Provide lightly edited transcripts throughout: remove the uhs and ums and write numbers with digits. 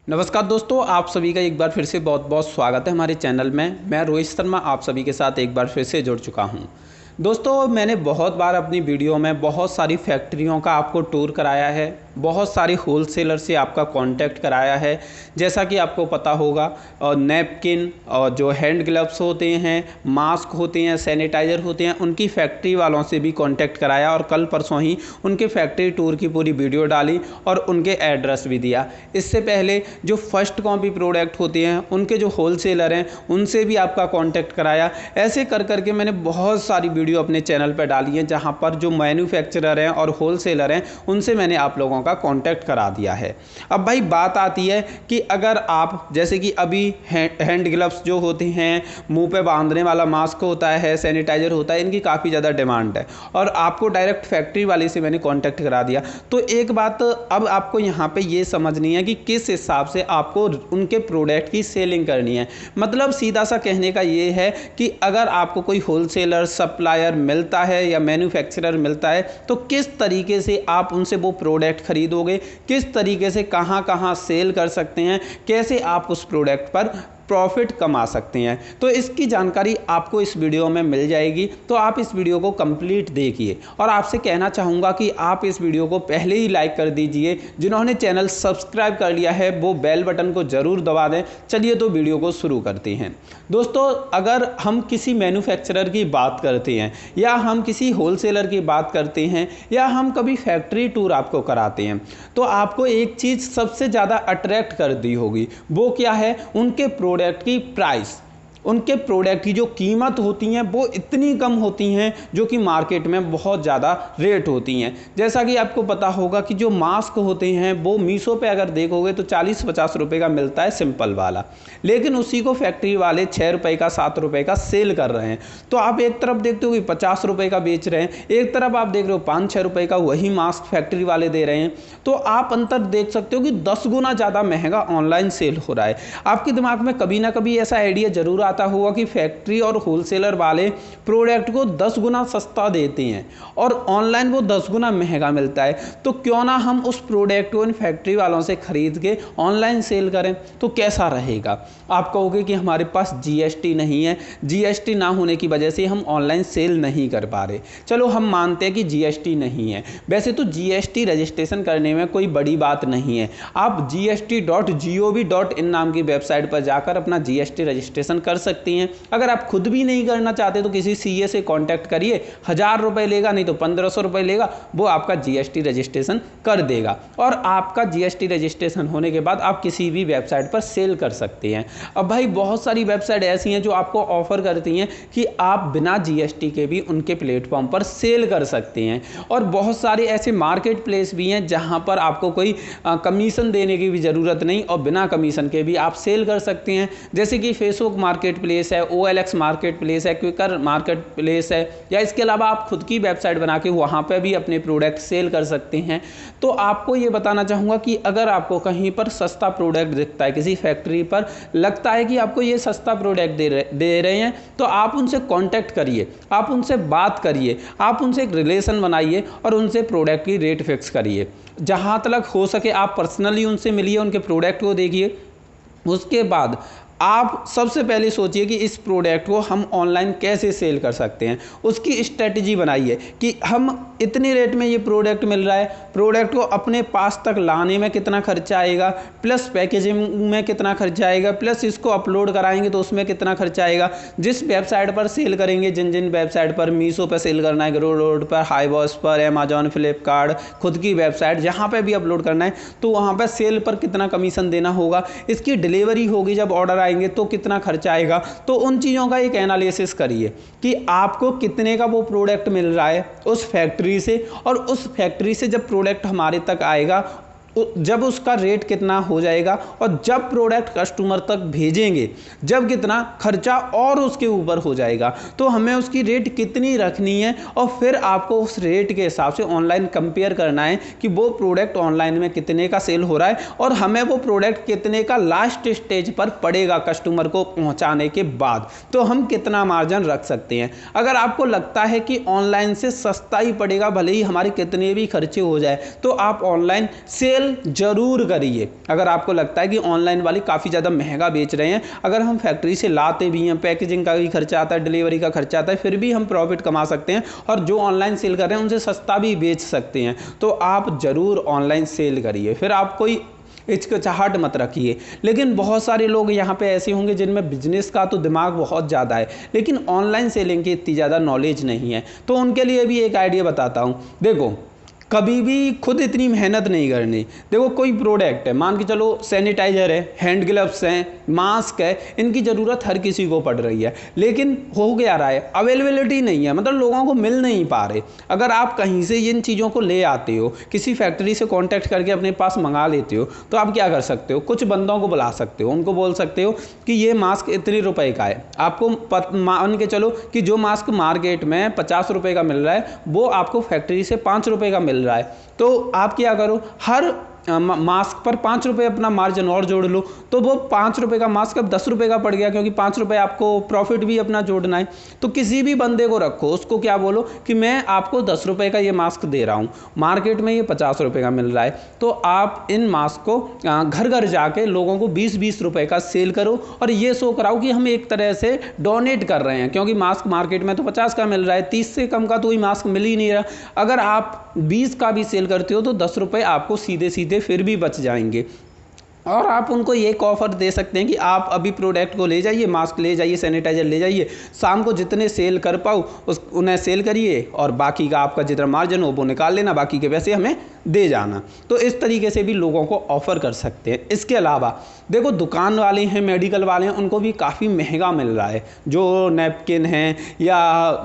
नमस्कार दोस्तों, आप सभी का एक बार फिर से बहुत बहुत स्वागत है हमारे चैनल में। मैं रोहित शर्मा आप सभी के साथ एक बार फिर से जुड़ चुका हूं। दोस्तों, मैंने बहुत बार अपनी वीडियो में बहुत सारी फैक्ट्रियों का आपको टूर कराया है, बहुत सारे होलसेलर से आपका कांटेक्ट कराया है। जैसा कि आपको पता होगा, नैपकिन और जो हैंड ग्लव्स होते हैं, मास्क होते हैं, सैनिटाइज़र होते हैं, उनकी फैक्ट्री वालों से भी कांटेक्ट कराया और कल परसों ही उनके फैक्ट्री टूर की पूरी वीडियो डाली और उनके एड्रेस भी दिया। इससे पहले जो फर्स्ट कॉपी प्रोडक्ट होते हैं उनके जो होलसेलर हैं उनसे भी आपका कांटेक्ट कराया। ऐसे कर करके मैंने बहुत सारी वीडियो अपने चैनल पर डाली है, जहां पर जो मैन्युफैक्चरर हैं और होलसेलर हैं उनसे मैंने आप लोगों का कांटेक्ट करा दिया है। अब भाई बात आती है कि अगर आप जैसे कि अभी हैंड ग्लव्स जो होते हैं, मुंह पे बांधने वाला मास्क होता है, सैनिटाइजर होता है, इनकी काफ़ी ज़्यादा डिमांड है और आपको डायरेक्ट फैक्ट्री वाले से मैंने कांटेक्ट करा दिया। तो एक बात अब आपको यहाँ पे ये समझनी है कि किस हिसाब से आपको उनके प्रोडक्ट की सेलिंग करनी है। मतलब सीधा सा कहने का ये है कि अगर आपको कोई होलसेलर, सप्लायर मिलता है या मैन्युफैक्चरर मिलता है तो किस तरीके से आप उनसे वो प्रोडक्ट खरीदोगे, किस तरीके से कहाँ कहाँ सेल कर सकते हैं, कैसे आप उस प्रोडक्ट पर प्रॉफिट कमा सकते हैं। तो इसकी जानकारी आपको इस वीडियो में मिल जाएगी, तो आप इस वीडियो को कंप्लीट देखिए। और आपसे कहना चाहूँगा कि आप इस वीडियो को पहले ही लाइक कर दीजिए। जिन्होंने चैनल सब्सक्राइब कर लिया है वो बेल बटन को ज़रूर दबा दें। चलिए तो वीडियो को शुरू करते हैं। दोस्तों, अगर हम किसी मैन्युफैक्चरर की बात करते हैं या हम किसी होलसेलर की बात करते हैं या हम कभी फैक्ट्री टूर आपको कराते हैं, तो आपको एक चीज़ सबसे ज़्यादा अट्रैक्ट कर दी होगी। वो क्या है? उनके प्रोडक्ट की प्राइस। उनके प्रोडक्ट की जो कीमत होती हैं वो इतनी कम होती हैं जो कि मार्केट में बहुत ज़्यादा रेट होती हैं। जैसा कि आपको पता होगा कि जो मास्क होते हैं वो मीशो पे अगर देखोगे तो 40-50 रुपए का मिलता है सिंपल वाला, लेकिन उसी को फैक्ट्री वाले 6 रुपए का, 7 रुपए का सेल कर रहे हैं। तो आप एक तरफ देखते हो कि 50 रुपए का बेच रहे हैं, एक तरफ आप देख रहे हो 5-6 रुपए का वही मास्क फैक्ट्री वाले दे रहे हैं। तो आप अंतर देख सकते हो कि 10 गुना ज़्यादा महंगा ऑनलाइन सेल हो रहा है। आपके दिमाग में कभी ना कभी ऐसा आइडिया जरूर आता हुआ कि फैक्ट्री और होलसेलर वाले प्रोडक्ट को 10 गुना सस्ता देते हैं और ऑनलाइन वो 10 गुना महंगा मिलता है। तो क्यों ना हम उस प्रोडक्ट को इन फैक्ट्री वालों से खरीद के ऑनलाइन सेल करें, तो कैसा रहेगा? आप कहोगे कि हमारे पास जीएसटी नहीं है, जीएसटी ना होने की वजह से हम ऑनलाइन सेल नहीं कर पा रहे। चलो हम मानते हैं कि जीएसटी नहीं है। वैसे तो जीएसटी रजिस्ट्रेशन करने में कोई बड़ी बात नहीं है। आप gst.gov.in नाम की वेबसाइट पर जाकर अपना जीएसटी रजिस्ट्रेशन कर सकती हैं। अगर आप खुद भी नहीं करना चाहते तो किसी सीए से कांटेक्ट करिए, 1000 रुपये लेगा, नहीं तो 1500 रुपये लेगा, वो आपका जीएसटी रजिस्ट्रेशन कर देगा और आपका जीएसटी रजिस्ट्रेशन होने के बाद आप किसी भी वेबसाइट पर सेल कर सकते हैं। अब भाई बहुत सारी वेबसाइट ऐसी हैं जो आपको ऑफर करती हैं कि आप बिना जीएसटी के भी उनके प्लेटफॉर्म पर सेल कर सकते हैं और बहुत सारे ऐसे मार्केट प्लेस भी हैं जहां पर आपको कोई कमीशन देने की भी ज़रूरत नहीं और बिना कमीशन के भी आप सेल कर सकते हैं। जैसे कि फेसबुक मार्केट प्लेस है, OLX मार्केट प्लेस है, क्विकर मार्केट प्लेस है, या इसके अलावा आप खुद की वेबसाइट बना के वहाँ पर भी अपने प्रोडक्ट सेल कर सकते हैं। तो आपको ये बताना चाहूँगा कि अगर आपको कहीं पर सस्ता प्रोडक्ट दिखता है, किसी फैक्ट्री पर लगता है कि आपको ये सस्ता प्रोडक्ट दे रहे हैं, तो आप उनसे कांटेक्ट करिए, आप उनसे बात करिए, आप उनसे एक रिलेशन बनाइए और उनसे प्रोडक्ट की रेट फिक्स करिए। जहाँ तक हो सके आप पर्सनली उनसे मिलिए, उनके प्रोडक्ट को देखिए। उसके बाद आप सबसे पहले सोचिए कि इस प्रोडक्ट को हम ऑनलाइन कैसे सेल कर सकते हैं। उसकी स्ट्रेटजी बनाइए कि हम इतने रेट में ये प्रोडक्ट मिल रहा है, प्रोडक्ट को अपने पास तक लाने में कितना खर्चा आएगा, प्लस पैकेजिंग में कितना खर्चा आएगा, प्लस इसको अपलोड कराएंगे तो उसमें कितना खर्चा आएगा। जिस वेबसाइट पर सेल करेंगे, जिन जिन वेबसाइट पर, मीशो पर सेल करना है, ग्रोडोड पर, हाईबॉस पर, अमेजॉन, फ्लिपकार्ट, खुद की वेबसाइट जहाँ पर भी अपलोड करना है, तो वहाँ पर सेल पर कितना कमीशन देना होगा, इसकी डिलीवरी होगी जब ऑर्डर आएंगे तो कितना खर्चा आएगा। तो उन चीज़ों का एक एनालिसिस करिए कि आपको कितने का वो प्रोडक्ट मिल रहा है उस फैक्ट्री से, और उस फैक्ट्री से जब प्रोडक्ट हमारे तक आएगा जब उसका रेट कितना हो जाएगा और जब प्रोडक्ट कस्टमर तक भेजेंगे जब कितना खर्चा और उसके ऊपर हो जाएगा। तो हमें उसकी रेट कितनी रखनी है और फिर आपको उस रेट के हिसाब से ऑनलाइन कंपेयर करना है कि वो प्रोडक्ट ऑनलाइन में कितने का सेल हो रहा है और हमें वो प्रोडक्ट कितने का लास्ट स्टेज पर पड़ेगा कस्टमर को पहुंचाने के बाद, तो हम कितना मार्जिन रख सकते हैं। अगर आपको लगता है कि ऑनलाइन से सस्ता ही पड़ेगा भले ही हमारे कितने भी खर्चे हो जाए, तो आप ऑनलाइन सेल सेल ज़रूर करिए। अगर आपको लगता है कि ऑनलाइन वाले काफ़ी ज़्यादा महंगा बेच रहे हैं, अगर हम फैक्ट्री से लाते भी हैं, पैकेजिंग का भी खर्चा आता है, डिलीवरी का खर्चा आता है, फिर भी हम प्रॉफिट कमा सकते हैं और जो ऑनलाइन सेल कर रहे हैं उनसे सस्ता भी बेच सकते हैं। तो आप ज़रूर ऑनलाइन सेल करिए, फिर आप कोई हिचकिचाहट मत रखिए। लेकिन बहुत सारे लोग यहाँ पे ऐसे होंगे जिनमें बिजनेस का तो दिमाग बहुत ज़्यादा है, लेकिन ऑनलाइन सेलिंग की इतनी ज़्यादा नॉलेज नहीं है। तो उनके लिए भी एक आइडिया बताता हूँ। देखो, कभी भी खुद इतनी मेहनत नहीं करनी। देखो, कोई प्रोडक्ट है, मान के चलो सैनिटाइजर है, हैंड ग्लव्स हैं, मास्क है, इनकी ज़रूरत हर किसी को पड़ रही है, लेकिन हो क्या रहा है, अवेलेबिलिटी नहीं है, मतलब लोगों को मिल नहीं पा रहे। अगर आप कहीं से इन चीज़ों को ले आते हो, किसी फैक्ट्री से कॉन्टैक्ट करके अपने पास मंगा लेते हो, तो आप क्या कर सकते हो, कुछ बंदों को बुला सकते हो, उनको बोल सकते हो कि ये मास्क इतने रुपए का है। आपको मान के चलो कि जो मास्क मार्केट में 50 रुपए का मिल रहा है, वो आपको फैक्ट्री से 5 रुपए का मिल रहा है। तो आप क्या करो, हर मास्क पर 5 रुपए अपना मार्जिन और जोड़ लो, तो वो 5 रुपए का मास्क अब 10 रुपए का पड़ गया, क्योंकि 5 रुपए आपको प्रॉफिट भी अपना जोड़ना है। तो किसी भी बंदे को रखो, उसको क्या बोलो कि मैं आपको 10 रुपए का ये मास्क दे रहा हूँ, मार्केट में ये 50 रुपए का मिल रहा है, तो आप इन मास्क को घर घर जाके लोगों को 20-20 रुपए का सेल करो और ये शो कराओ कि हम एक तरह से डोनेट कर रहे हैं, क्योंकि मास्क मार्केट में तो 50 का मिल रहा है, 30 से कम का तो कोई मास्क मिल ही नहीं रहा। अगर आप 20 का भी सेल करते हो तो 10 रुपए आपको सीधे सीधे फिर भी बच जाएंगे। और आप उनको एक ऑफर दे सकते हैं कि आप अभी प्रोडक्ट को ले जाइए, मास्क ले जाइए, सैनिटाइजर ले जाइए, शाम को जितने सेल कर पाओ उन्हें सेल करिए और बाकी का आपका जितना मार्जिन हो वो निकाल लेना, बाकी के पैसे हमें दे जाना। तो इस तरीके से भी लोगों को ऑफर कर सकते हैं। इसके अलावा देखो, दुकान वाले हैं, मेडिकल वाले हैं, उनको भी काफ़ी महंगा मिल रहा है, जो नैपकिन हैं या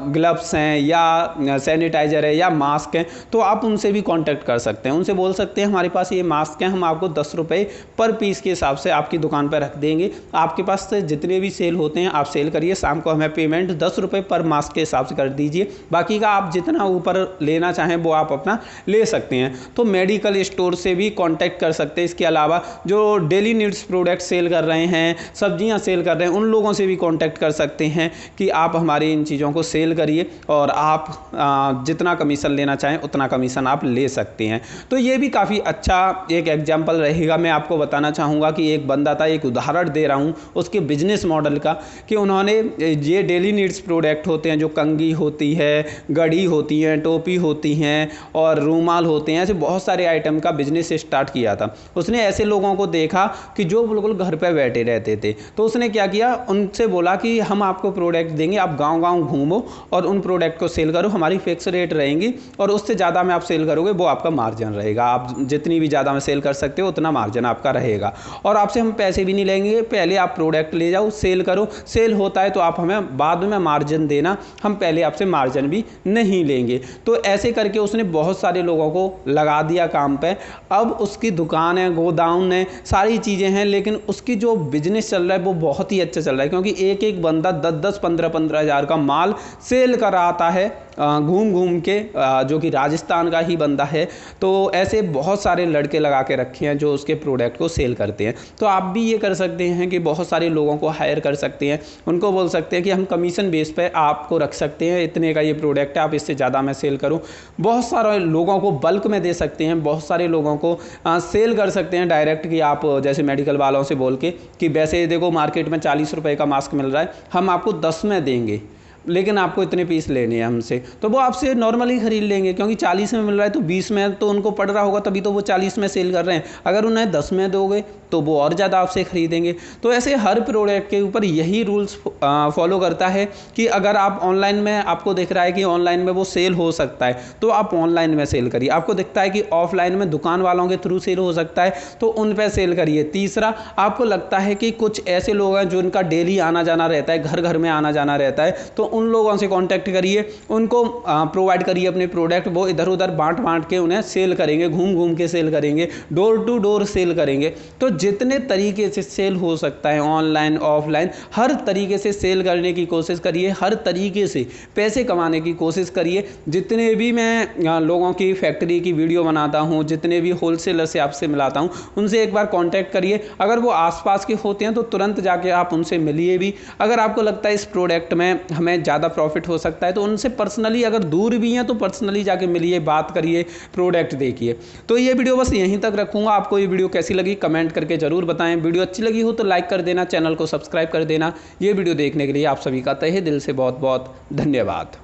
ग्लव्स हैं या सैनिटाइजर है या मास्क हैं, तो आप उनसे भी कांटेक्ट कर सकते हैं। उनसे बोल सकते हैं हमारे पास ये मास्क हैं, हम आपको 10 रुपये पर पीस के हिसाब से आपकी दुकान पर रख देंगे, आपके पास से जितने भी सेल होते हैं आप सेल करिए, शाम को हमें पेमेंट 10 रुपये पर मास्क के हिसाब से कर दीजिए, बाकी का आप जितना ऊपर लेना चाहें वो आप अपना ले सकते हैं। तो मेडिकल स्टोर से भी कांटेक्ट कर सकते हैं। इसके अलावा जो डेली नीड्स प्रोडक्ट सेल कर रहे हैं, सब्जियां सेल कर रहे हैं, उन लोगों से भी कांटेक्ट कर सकते हैं कि आप हमारी इन चीज़ों को सेल करिए और आप जितना कमीशन लेना चाहें उतना कमीशन आप ले सकते हैं। तो ये भी काफ़ी अच्छा एक एग्जाम्पल रहेगा। मैं आपको बताना चाहूँगा कि एक बंदा था, एक उदाहरण दे रहा हूँ उसके बिजनेस मॉडल का, कि उन्होंने ये डेली नीड्स प्रोडक्ट होते हैं, जो कंघी होती है, घड़ी होती है, टोपी होती हैं और रूमाल होते हैं, ऐसे बहुत सारे आइटम का बिजनेस स्टार्ट किया था। उसने ऐसे लोगों को देखा कि जो बिल्कुल घर पे बैठे रहते थे, तो उसने क्या किया, उनसे बोला कि हम आपको प्रोडक्ट देंगे, आप गांव-गांव घूमो और उन प्रोडक्ट को सेल करो, हमारी फिक्स रेट रहेंगी और उससे ज़्यादा में आप सेल करोगे वो आपका मार्जिन रहेगा, आप जितनी भी ज़्यादा में सेल कर सकते हो उतना मार्जिन आपका रहेगा और आपसे हम पैसे भी नहीं लेंगे, पहले आप प्रोडक्ट ले जाओ, सेल करो, सेल होता है तो आप हमें बाद में मार्जिन देना, हम पहले आपसे मार्जिन भी नहीं लेंगे। तो ऐसे करके उसने बहुत सारे लोगों को लगा दिया काम पे। अब उसकी दुकान है, गोदाउन है, सारी चीज़ें हैं, लेकिन उसकी जो बिजनेस चल रहा है वो बहुत ही अच्छा चल रहा है, क्योंकि एक एक बंदा 10-10, 15-15 हज़ार का माल सेल कर आता है घूम घूम के, जो कि राजस्थान का ही बंदा है। तो ऐसे बहुत सारे लड़के लगा के रखे हैं जो उसके प्रोडक्ट को सेल करते हैं। तो आप भी ये कर सकते हैं कि बहुत सारे लोगों को हायर कर सकते हैं, उनको बोल सकते हैं कि हम कमीशन बेस पे आपको रख सकते हैं, इतने का ये प्रोडक्ट है, आप इससे ज़्यादा मैं सेल करूँ। बहुत सारे लोगों को बल्क में दे सकते हैं, बहुत सारे लोगों को सेल कर सकते हैं डायरेक्ट, कि आप जैसे मेडिकल वालों से बोल के कि वैसे देखो मार्केट में 40 रुपये का मास्क मिल रहा है, हम आपको 10 में देंगे, लेकिन आपको इतने पीस लेने हैं हमसे, तो वो आपसे नॉर्मली खरीद लेंगे, क्योंकि 40 में मिल रहा है तो 20 में तो उनको पड़ रहा होगा, तभी तो वो 40 में सेल कर रहे हैं। अगर उन्हें 10 में दोगे तो वो और ज़्यादा आपसे खरीदेंगे। तो ऐसे हर प्रोडक्ट के ऊपर यही रूल्स फॉलो करता है कि अगर आप ऑनलाइन में, आपको दिख रहा है कि ऑनलाइन में वो सेल हो सकता है तो आप ऑनलाइन में सेल करिए, आपको दिखता है कि ऑफलाइन में दुकान वालों के थ्रू सेल हो सकता है तो उन पर सेल करिए। तीसरा, आपको लगता है कि कुछ ऐसे लोग हैं जो उनका डेली आना जाना रहता है, घर घर में आना जाना रहता है, तो उन लोगों से कांटेक्ट करिए, उनको प्रोवाइड करिए अपने प्रोडक्ट, वो इधर उधर बांट बांट के उन्हें सेल करेंगे, घूम घूम के सेल करेंगे, डोर टू डोर सेल करेंगे। तो जितने तरीके से सेल हो सकता है ऑनलाइन ऑफलाइन, हर तरीके से सेल करने की कोशिश करिए, हर तरीके से पैसे कमाने की कोशिश करिए। जितने भी मैं लोगों की फैक्ट्री की वीडियो बनाता हूँ, जितने भी होलसेलर से आपसे मिलाता हूँ, उनसे एक बार कांटेक्ट करिए। अगर वो आसपास के होते हैं तो तुरंत जाके आप उनसे मिलिए भी। अगर आपको लगता है इस प्रोडक्ट में हमें ज़्यादा प्रॉफिट हो सकता है तो उनसे पर्सनली, अगर दूर भी हैं तो पर्सनली जाके मिलिए, बात करिए, प्रोडक्ट देखिए। तो ये वीडियो बस यहीं तक रखूँगा। आपको ये वीडियो कैसी लगी कमेंट करके ज़रूर बताएं। वीडियो अच्छी लगी हो तो लाइक कर देना, चैनल को सब्सक्राइब कर देना। ये वीडियो देखने के लिए आप सभी का तहे दिल से बहुत बहुत धन्यवाद।